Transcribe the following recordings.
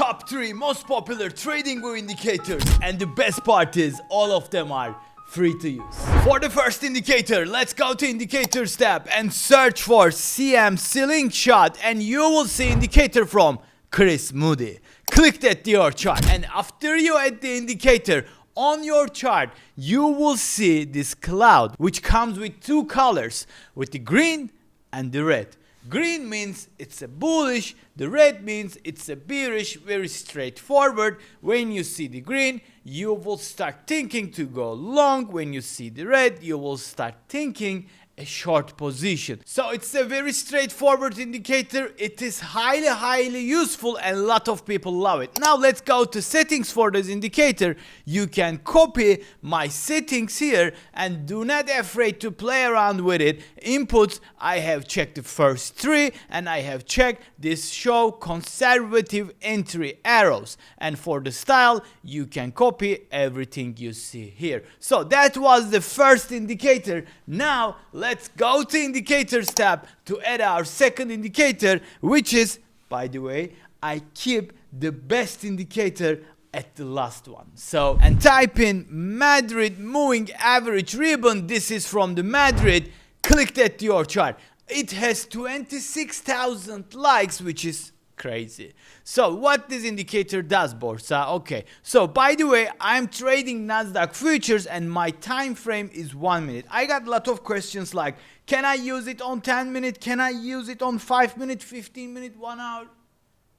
top 3 most popular Tradingview indicators, and the best part is all of them are free to use. For the first indicator, let's go to indicators tab and search for CM slingshot, and you will see indicator from Chris Moody. Click that to your chart, and after you add the indicator on your chart, you will see this cloud which comes with two colors, with the green and the red. Green means it's a bullish, the red means it's a bearish. Very straightforward. When you see the green, you will start thinking to go long. When you see the red, you will start thinking a short position. So it's a very straightforward indicator. It is highly useful, and a lot of people love it. Now let's go to settings for this indicator. You can copy my settings here, and do not afraid to play around with it. Inputs, I have checked the first 3, and I have checked this show conservative entry arrows, and for the style you can copy everything you see here. So that was the first indicator. Now let's go to indicators tab to add our second indicator, which is, by the way, I keep the best indicator at the last one. So, and type in Madrid moving average ribbon. This is from the Madrid. Click that to your chart. It has 26,000 likes, which is crazy. So what this indicator does, Borsa? Okay, so by the way, I'm trading Nasdaq futures and my time frame is 1 minute. I got a lot of questions like, can I use it on 10 minutes? Can I use it on 5 minutes, 15 minutes, 1 hour?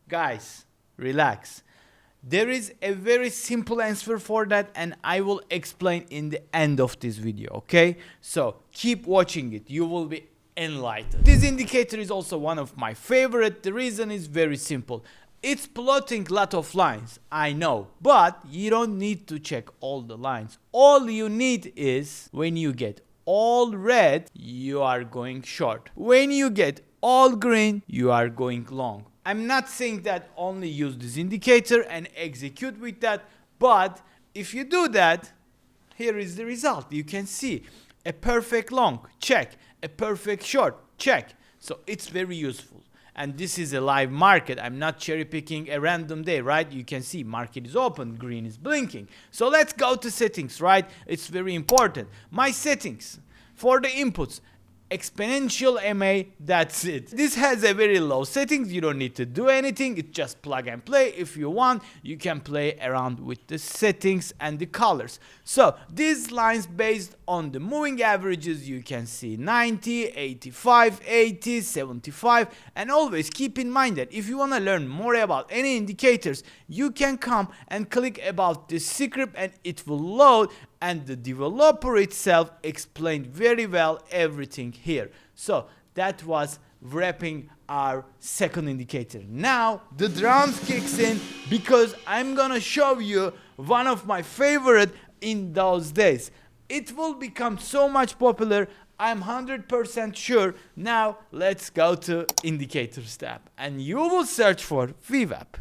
Guys, relax. There is a very simple answer for that, and I will explain in the end of this video, okay? So keep watching it. You will be enlightened. This indicator is also one of my favorite. The reason is very simple. It's plotting a lot of lines, I know, but you don't need to check all the lines. All you need is, when you get all red, you are going short. When you get all green, you are going long. I'm not saying that only use this indicator and execute with that, but if you do that, here is the result. You can see a perfect long, check. A perfect short, check. So it's very useful. And this is a live market. I'm not cherry picking a random day, right? You can see market is open, green is blinking. So let's go to settings, right? It's very important. My settings for the inputs, exponential MA, that's it. This has a very low settings. You don't need to do anything. It's just plug and play. If you want, you can play around with the settings and the colors. So these lines based on the moving averages, you can see 90, 85, 80, 75, and always keep in mind that if you want to learn more about any indicators, you can come and click about this script and it will load, and the developer itself explained very well everything here. So that was wrapping our second indicator. Now the drums kicks in, because I'm gonna show you one of my favorite in those days. It will become so much popular, I'm 100% sure. Now let's go to indicators tab, and you will search for VWAP.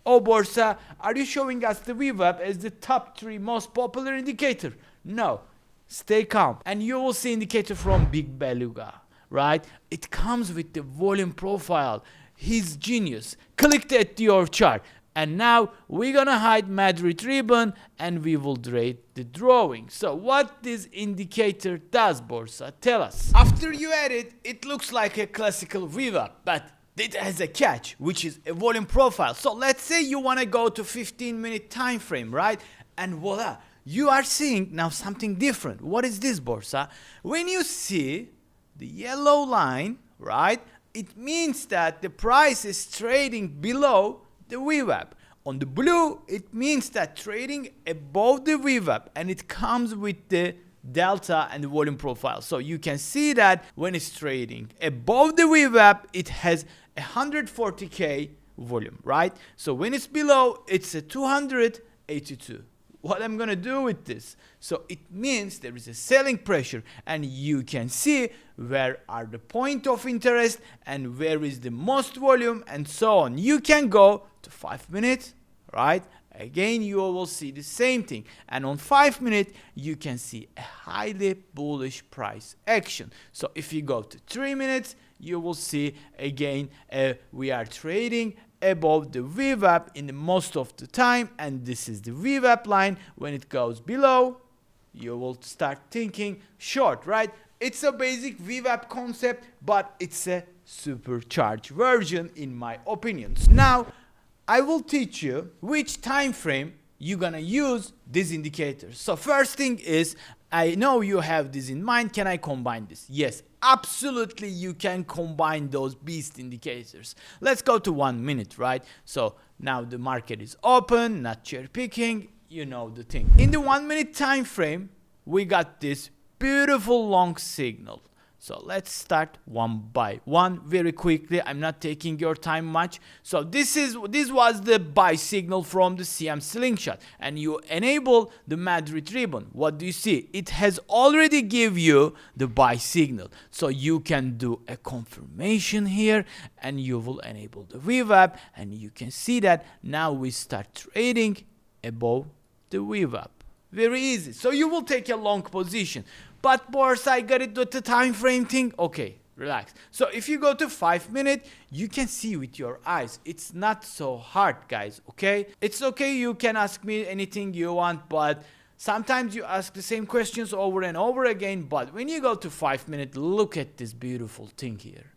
Oh, Borsa, are you showing us the VWAP as the top 3 most popular indicator? No, stay calm, and you will see indicator from Big Beluga, right? It comes with the volume profile. He's genius. Click that to your chart, and now we're gonna hide Madrid ribbon and we will trade the drawing. So what this indicator does, Borsa, tell us. After you add it, it looks like a classical VWAP, but it has a catch, which is a volume profile. So let's say you want to go to 15-minute time frame, right? And voila, you are seeing now something different. What is this, Borsa? When you see the yellow line, right, it means that the price is trading below the VWAP. On the blue, it means that trading above the VWAP, and it comes with the delta and the volume profile. So you can see that when it's trading above the VWAP, it has 140k volume, right? So when it's below, it's a 282. What I'm gonna do with this? So it means there is a selling pressure, and you can see where are the point of interest and where is the most volume and so on. You can go to 5 minutes, right? Again, you will see the same thing, and on 5 minutes you can see a highly bullish price action. So if you go to 3 minutes, you will see again we are trading above the VWAP in the most of the time, and this is the VWAP line. When it goes below, you will start thinking short, right? It's a basic VWAP concept, but it's a supercharged version in my opinion. Now I will teach you which time frame you're gonna use these indicators. So first thing is, I know you have this in mind. Can I combine this? Yes, absolutely you can combine those beast indicators. Let's go to 1 minute, right? So now the market is open, not cherry picking, you know the thing. In the 1 minute time frame, we got this beautiful long signal. So let's start one by one very quickly. I'm not taking your time much. So this was the buy signal from the CM slingshot, and you enable the Madrid ribbon. What do you see? It has already give you the buy signal. So you can do a confirmation here, and you will enable the VWAP, and you can see that now we start trading above the VWAP. Very easy. So you will take a long position. But boss, I got it with the time frame thing. Okay, relax. So if you go to 5 minutes, you can see with your eyes. It's not so hard, guys, okay? It's okay, you can ask me anything you want, but sometimes you ask the same questions over and over again. But when you go to 5 minutes, look at this beautiful thing here.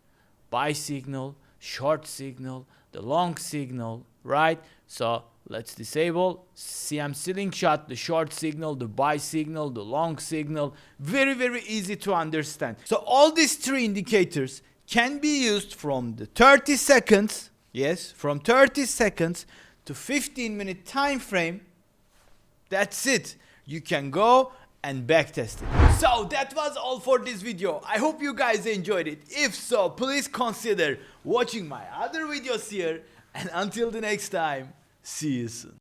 Buy signal, short signal, the long signal, right? So let's disable CM slingshot, the short signal, the buy signal, the long signal. Very, very easy to understand. So all these three indicators can be used from the 30 seconds, yes, from 30 seconds to 15-minute time frame. That's it. You can go and backtest it. So that was all for this video. I hope you guys enjoyed it. If so, please consider watching my other videos here. And until the next time, see you soon.